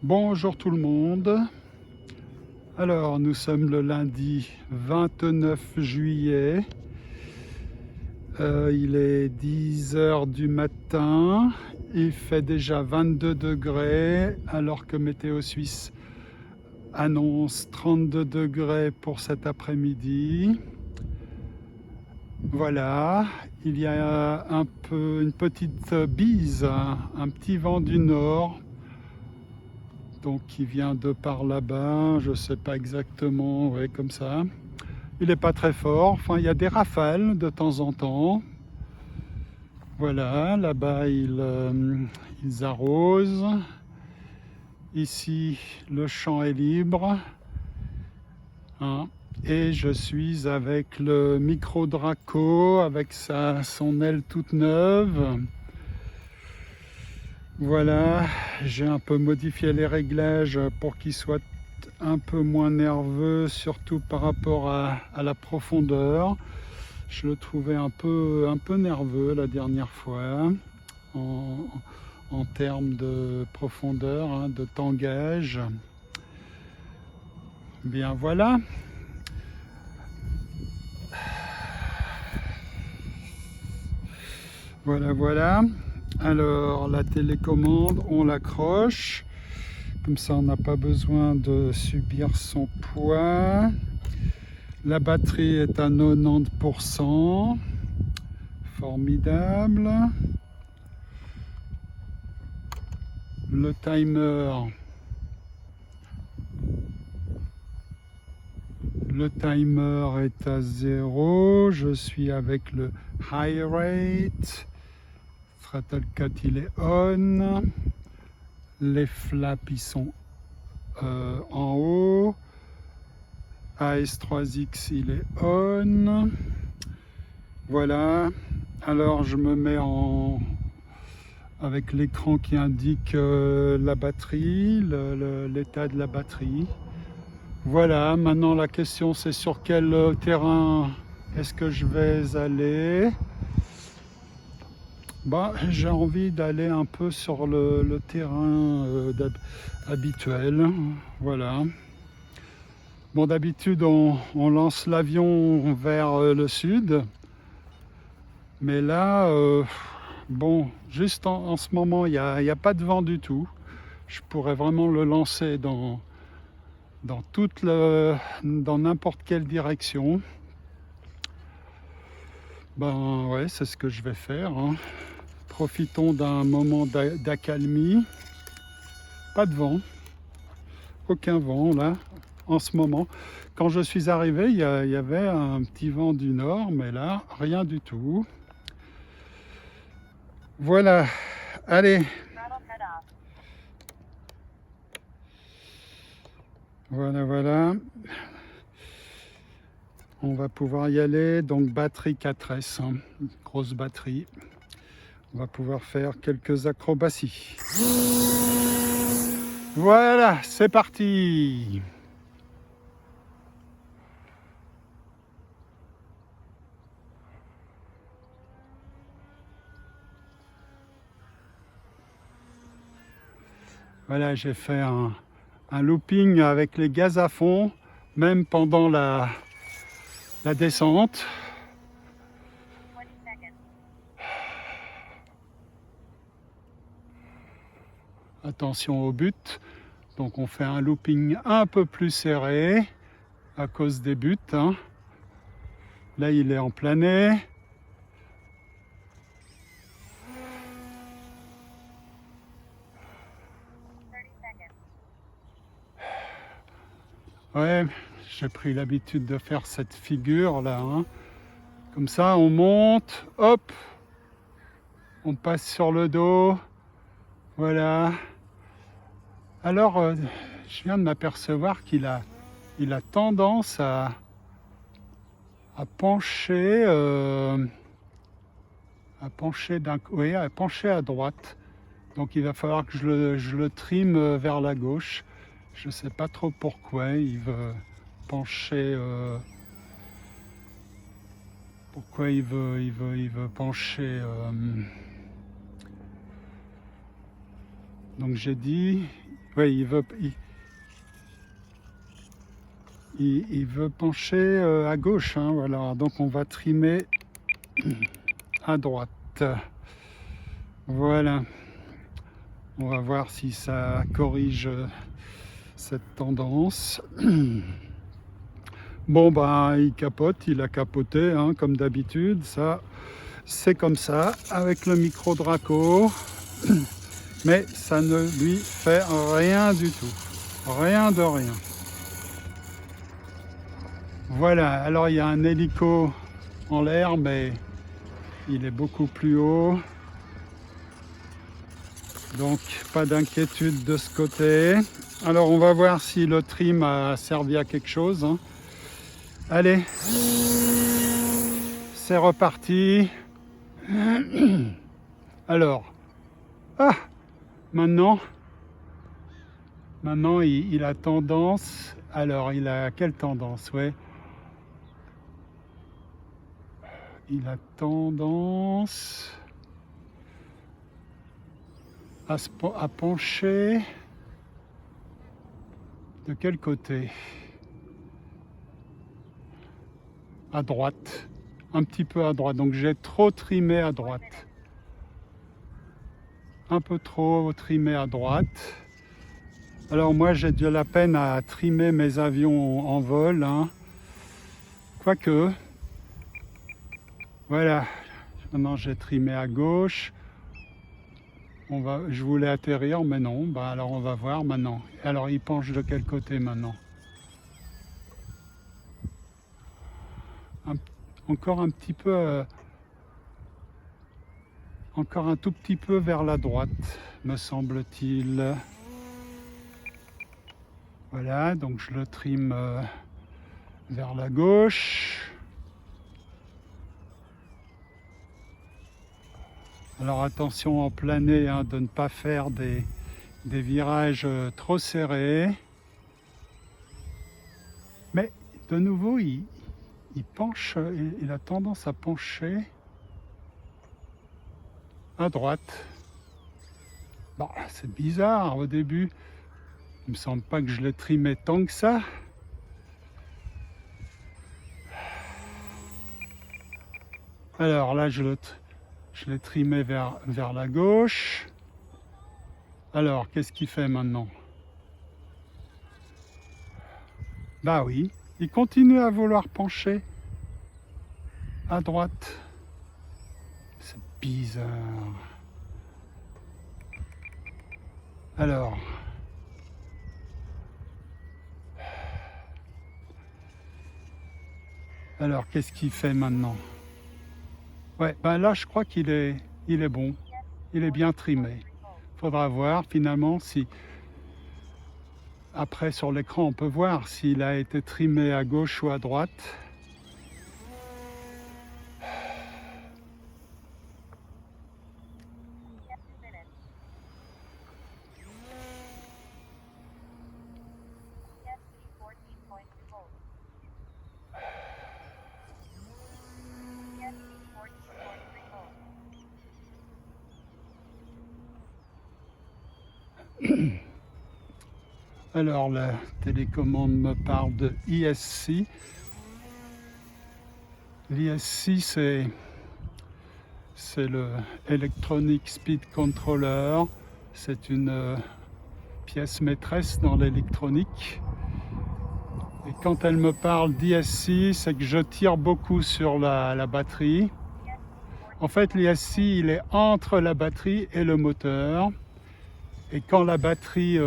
Bonjour tout le monde. Alors, nous sommes le lundi 29 juillet. Il est 10 heures du matin. Il fait déjà 22 degrés alors que Météo Suisse annonce 32 degrés pour cet après-midi. Voilà, il y a une petite bise, un petit vent du nord. Donc qui vient de par là-bas, je ne sais pas exactement, ouais, comme ça. Il n'est pas très fort, enfin il y a des rafales de temps en temps. Voilà, là-bas ils arrosent. Ici le champ est libre. Hein. Et je suis avec le micro Draco, avec son aile toute neuve. Voilà, j'ai un peu modifié les réglages pour qu'il soit un peu moins nerveux, surtout par rapport à la profondeur. Je le trouvais un peu nerveux la dernière fois en, en termes de profondeur, hein, de tangage. Bien voilà. Voilà. Alors la télécommande, on l'accroche. Comme ça, on n'a pas besoin de subir son poids. La batterie est à 90%. Formidable. Le timer est à 0. Je suis avec le high rate. Throttle cut, il est on. Les flaps, ils sont en haut. AS3X, il est on. Voilà. Alors, je me mets avec l'écran qui indique la batterie, l'état de la batterie. Voilà, maintenant la question c'est sur quel terrain est-ce que je vais aller. J'ai envie d'aller un peu sur le terrain habituel. Voilà. Bon, d'habitude on lance l'avion vers le sud. Mais là, juste en ce moment, il n'y a pas de vent du tout. Je pourrais vraiment le lancer dans n'importe quelle direction. Ben ouais, c'est ce que je vais faire. Hein. Profitons d'un moment d'accalmie. Pas de vent, aucun vent là, en ce moment. Quand je suis arrivé, il y avait un petit vent du nord, mais là, rien du tout. Voilà, allez. Voilà. On va pouvoir y aller. Donc batterie 4S, hein, grosse batterie. On va pouvoir faire quelques acrobaties. Voilà, c'est parti. Voilà, j'ai fait un looping avec les gaz à fond, même pendant la descente. Attention au but. Donc on fait un looping un peu plus serré à cause des buts. Hein. Là, il est en plané. Ouais, j'ai pris l'habitude de faire cette figure là. Hein. Comme ça, on monte, hop, on passe sur le dos. Voilà. Alors, je viens de m'apercevoir qu'il a tendance à pencher, à pencher à droite. Donc il va falloir que je le trime vers la gauche. Je ne sais pas trop pourquoi il veut pencher. Pourquoi il veut pencher. Donc j'ai dit, Oui, il veut pencher à gauche, hein, voilà. Donc on va trimer à droite. Voilà. On va voir si ça corrige cette tendance. Bon, ben, il capote, il a capoté, hein, comme d'habitude. Ça, c'est comme ça, avec le micro Draco. Mais ça ne lui fait rien du tout. Rien de rien. Voilà, alors il y a un hélico en l'air, mais il est beaucoup plus haut. Donc, pas d'inquiétude de ce côté. Alors, on va voir si le trim a servi à quelque chose, hein. Allez, c'est reparti. Alors, maintenant, il a tendance. Alors, il a quelle tendance? Ouais. Il a tendance à pencher. De quel côté? À droite. Un petit peu à droite. Donc, j'ai trop trimé à droite. Un peu trop trimé à droite. Alors moi j'ai de la peine à trimer mes avions en vol, hein. Quoique, voilà, maintenant j'ai trimé à gauche. Je voulais atterrir, mais non. Bah alors on va voir maintenant. Alors il penche de quel côté maintenant? Encore un petit peu, encore un tout petit peu vers la droite, me semble-t-il. Voilà, donc je le trime vers la gauche. Alors attention en planée, hein, de ne pas faire des virages trop serrés. Mais de nouveau, il penche, il a tendance à pencher à droite. Bon, c'est bizarre au début. Il me semble pas que je l'ai trimé tant que ça. Alors là, je l'ai trimé vers la gauche. Alors, qu'est-ce qu'il fait maintenant? Bah oui, il continue à vouloir pencher à droite. C'est bizarre. Alors, qu'est-ce qu'il fait maintenant? Ouais, ben là, je crois qu'il est bon. Il est bien trimé. Faudra voir finalement si, après sur l'écran, on peut voir s'il a été trimé à gauche ou à droite. Alors la télécommande me parle de ESC. L'ESC, c'est le Electronic Speed Controller. C'est une pièce maîtresse dans l'électronique. Et quand elle me parle d'ESC, c'est que je tire beaucoup sur la batterie. En fait, l'ESC, il est entre la batterie et le moteur. Et quand la batterie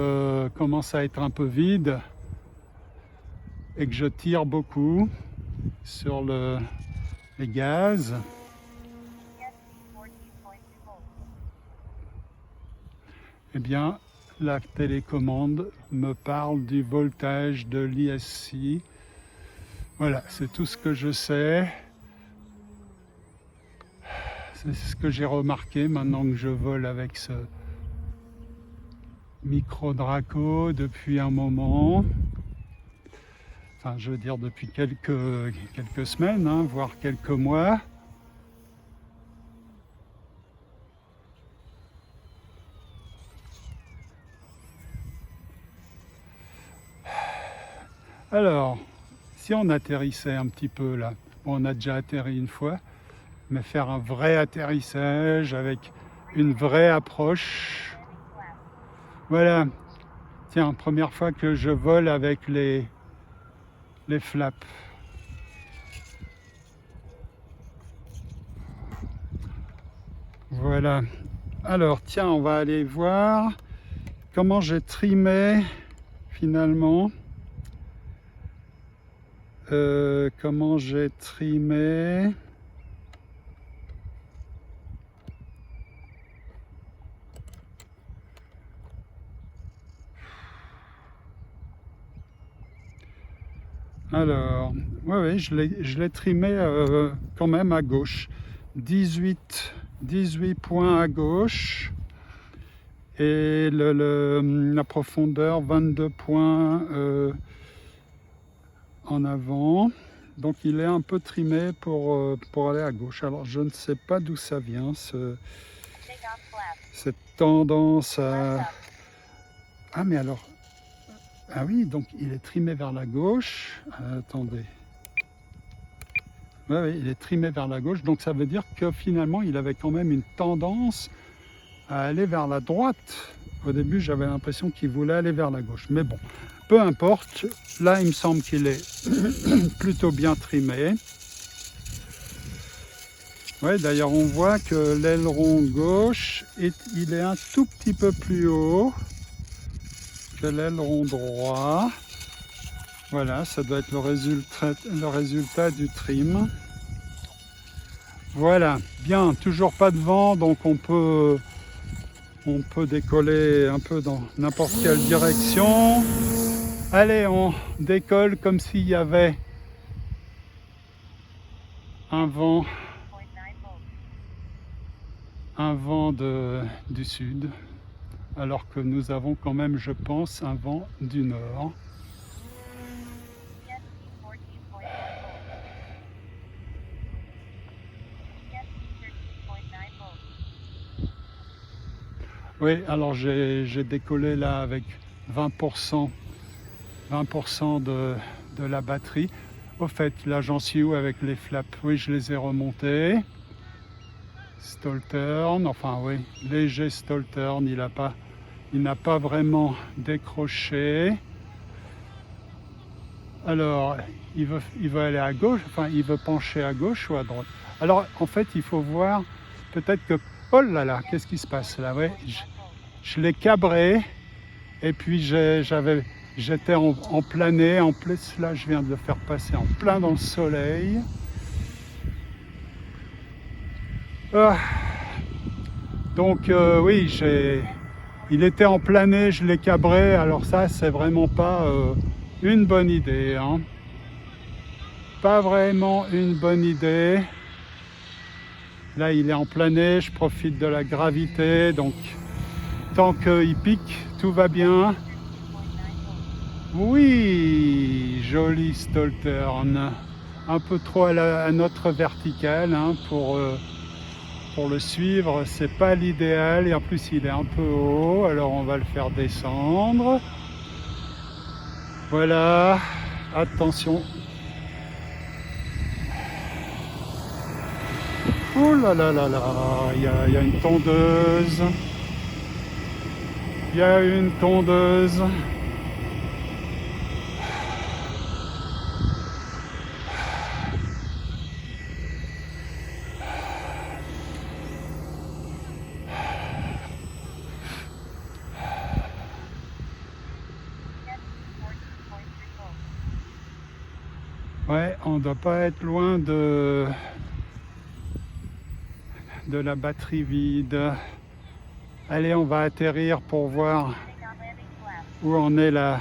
commence à être un peu vide et que je tire beaucoup sur les gaz, eh bien la télécommande me parle du voltage de l'ESC. Voilà, c'est tout ce que je sais. C'est ce que j'ai remarqué maintenant que je vole avec ce micro Draco depuis un moment. Enfin, je veux dire depuis quelques semaines, hein, voire quelques mois. Alors, si on atterrissait un petit peu là, bon, on a déjà atterri une fois, mais faire un vrai atterrissage avec une vraie approche. Voilà, tiens, première fois que je vole avec les flaps. Voilà. Alors, tiens, on va aller voir comment j'ai trimé finalement. Comment j'ai trimé. Alors, oui, je l'ai trimé quand même à gauche. 18 points à gauche et la profondeur 22 points en avant. Donc il est un peu trimé pour aller à gauche. Alors je ne sais pas d'où ça vient, cette tendance à... Ah mais alors... Ah oui, donc il est trimé vers la gauche. Attendez. Oui, il est trimé vers la gauche. Donc ça veut dire que finalement, il avait quand même une tendance à aller vers la droite. Au début, j'avais l'impression qu'il voulait aller vers la gauche. Mais bon, peu importe. Là, il me semble qu'il est plutôt bien trimé. Ouais, d'ailleurs, on voit que l'aileron gauche, il est un tout petit peu plus haut que l'aileron droit. Voilà, ça doit être le résultat du trim. Voilà, bien, toujours pas de vent, donc on peut décoller un peu dans n'importe quelle direction. Allez, on décolle comme s'il y avait un vent du sud, alors que nous avons quand même, je pense, un vent du nord. Oui, alors j'ai décollé là avec 20% de la batterie. Au fait, là j'en suis où avec les flaps? Oui, je les ai remontés. Stall turn, enfin oui, léger stall turn, il n'a pas vraiment décroché. Alors, il veut aller à gauche, enfin il veut pencher à gauche ou à droite. Alors en fait, il faut voir peut-être que... Oh là là, qu'est-ce qui se passe là? Ouais, je l'ai cabré et puis j'étais en plané. En plus, là, je viens de le faire passer en plein dans le soleil. Ah. Donc oui, il était en plané, je l'ai cabré. Alors ça, c'est vraiment pas une bonne idée, hein. Pas vraiment une bonne idée. Là, il est en plané, je profite de la gravité, donc tant qu'il pique, tout va bien. Oui, joli stall turn. Un peu trop à notre verticale, hein, pour le suivre, c'est pas l'idéal. Et en plus, il est un peu haut, alors on va le faire descendre. Voilà, attention. Oh là là là là, il y a une tondeuse. Il y a une tondeuse. Ouais, on ne doit pas être loin de la batterie vide. Allez, on va atterrir pour voir où en est la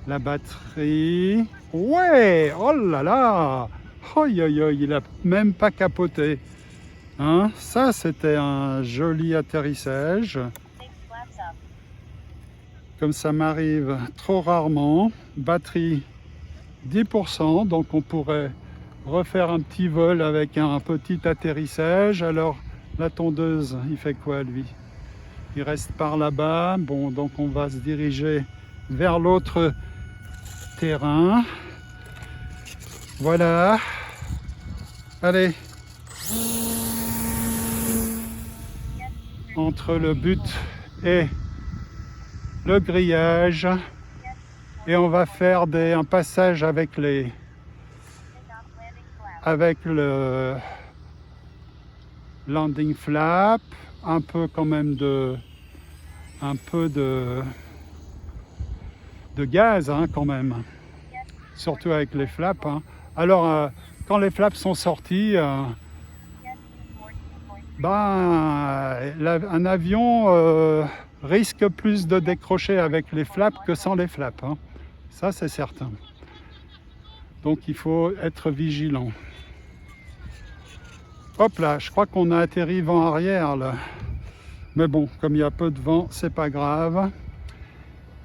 batterie. Ouais, oh là là, oh, il a même pas capoté. Hein, ça, c'était un joli atterrissage. Comme ça m'arrive trop rarement. Batterie 10%, donc on pourrait refaire un petit vol avec un petit atterrissage. Alors la tondeuse, il fait quoi lui? Il reste par là-bas. Bon, donc on va se diriger vers l'autre terrain. Voilà. Allez. Entre le but et le grillage. Et on va faire un passage avec le landing flap, un peu quand même de gaz hein, quand même, surtout avec les flaps. Hein. Alors quand les flaps sont sortis, un avion risque plus de décrocher avec les flaps que sans les flaps. Hein. Ça c'est certain. Donc il faut être vigilant. Hop là, je crois qu'on a atterri vent arrière là. Mais bon, comme il y a peu de vent, c'est pas grave.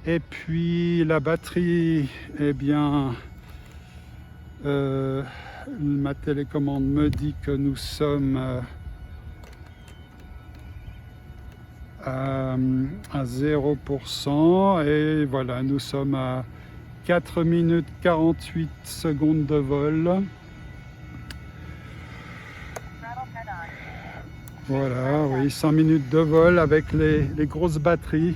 Et puis la batterie, eh bien, ma télécommande me dit que nous sommes à 0%. Et voilà, nous sommes à 4 minutes 48 secondes de vol. Voilà, oui, 100 minutes de vol avec les grosses batteries.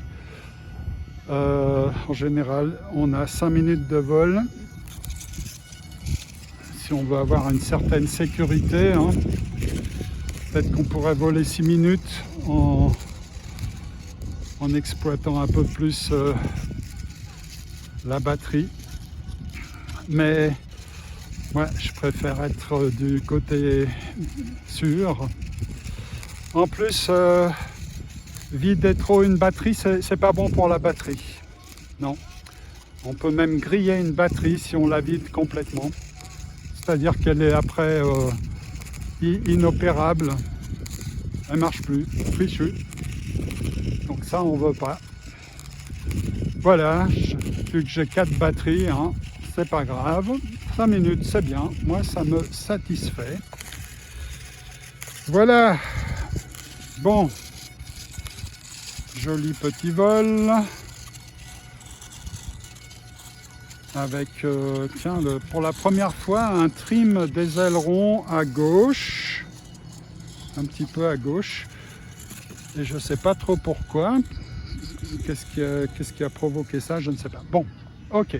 En général, on a 5 minutes de vol. Si on veut avoir une certaine sécurité, hein. Peut-être qu'on pourrait voler 6 minutes en exploitant un peu plus la batterie. Mais moi, je préfère être du côté sûr. En plus, vider trop une batterie, c'est pas bon pour la batterie. Non. On peut même griller une batterie si on la vide complètement. C'est-à-dire qu'elle est après inopérable. Elle marche plus, fichue. Donc ça, on veut pas. Voilà, vu que j'ai 4 batteries, hein, c'est pas grave. 5 minutes, c'est bien. Moi, ça me satisfait. Voilà. Bon, joli petit vol avec, tiens, pour la première fois, un trim des ailerons à gauche, un petit peu à gauche, et je ne sais pas trop pourquoi. Qu'est-ce qui a provoqué ça, je ne sais pas. Bon, ok.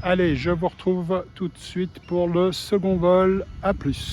Allez, je vous retrouve tout de suite pour le second vol. À plus.